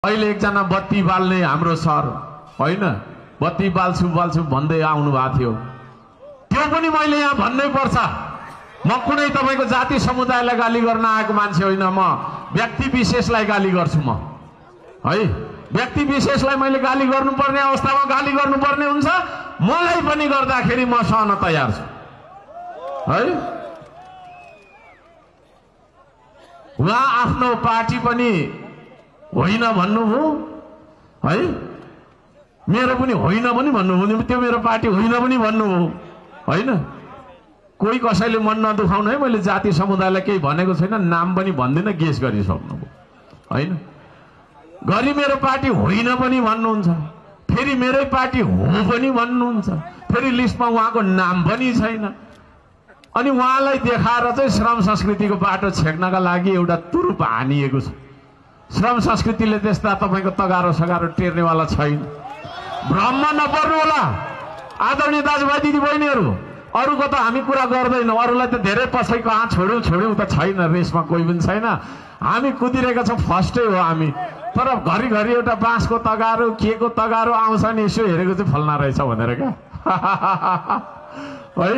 अहिले एकजना बत्ती बाल्ने हाम्रो सर हैन बत्ती बाल्छु बाल्छु भन्दै आउनु भएको थियो। त्यो पनि मैले यहाँ भन्नै पर्छ। म कुनै तपाईको जाति समुदायलाई गाली गर्न आएको मान्छे होइन, म व्यक्ति विशेषलाई गाली गर्छु। म है व्यक्ति विशेषलाई मैले गाली गर्नुपर्ने अवस्थामा गाली गर्नुपर्ने हुन्छ। मलाई पनि गर्दाखेरि म सहन तयार छु है। उहाँ आफ्नो पार्टी पनि होइन भन्नुभयो है, मेरो पनि होइन पनि भन्नुभयो, त्यो मेरो पार्टी होइन पनि भन्नुभयो हैन। कोही कसैले मन नदुखाउनु है, मैले जाति समुदायलाई केही भनेको छैन, नाम पनि भन्दिनँ, गेस गरिसक्नुभयो हैन। घरि मेरो पार्टी होइन पनि भन्नुहुन्छ, फेरि मेरै पार्टी हो पनि भन्नुहुन्छ, फेरि लिस्टमा उहाँको नाम पनि छैन। अनि उहाँलाई देखाएर चाहिँ श्रम संस्कृतिको बाटो छेक्नका लागि एउटा तुरुप हानिएको छ। श्रम संस्कृतिले त्यस्ता तपाईको तगारो सगारो टेर्नेवाला छैन। भ्रममा नपर्नु होला आदरणीय दाजुभाइ दिदीबहिनीहरू। अरूको त हामी कुरा गर्दैनौँ, अरूलाई त धेरै पछि कहाँ छोड्यौँ छोड्यौँ त छैन, रेसमा कोही पनि छैन। हामी कुदिरहेका छौँ, फर्स्टै हो हामी। तर घरिघरि एउटा बाँसको तगारो के को तगारो आउँछ नि, यसो हेरेको चाहिँ फल्ना रहेछ भनेर क्या है।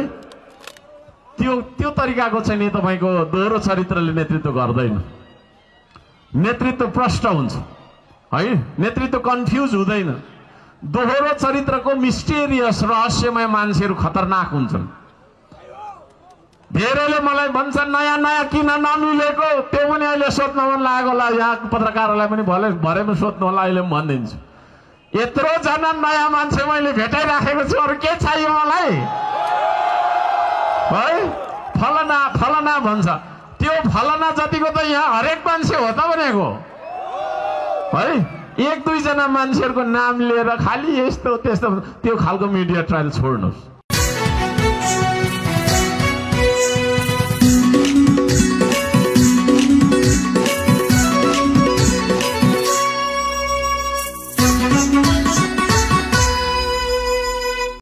त्यो तरिकाको चाहिँ नि तपाईँको दोहोरो चरित्रले नेतृत्व गर्दैन। नेतृत्व प्रष्ट हुन्छ है, नेतृत्व कन्फ्युज हुँदैन। दोहोरो चरित्रको मिस्टेरियस रहस्यमय मान्छेहरू खतरनाक हुन्छन्। धेरैले मलाई भन्छन् नयाँ नयाँ किन नमिलेको, त्यो पनि अहिले सोध्न मन लागेको होला। यहाँ पत्रकारहरूलाई पनि भरेमा सोध्नु होला, अहिले पनि भनिदिन्छु। यत्रो जना नयाँ मान्छे मैले भेटाइराखेको छु, अरू के चाहियो मलाई है। फलना फलना भन्छ, त्यो फलना जतिको त यहाँ हरेक मान्छे हो त भनेको है। एक दुईजना मान्छेहरूको नाम लिएर खालि यस्तो त्यस्तो त्यो खालको मिडिया ट्रायल छोड्नुहोस्।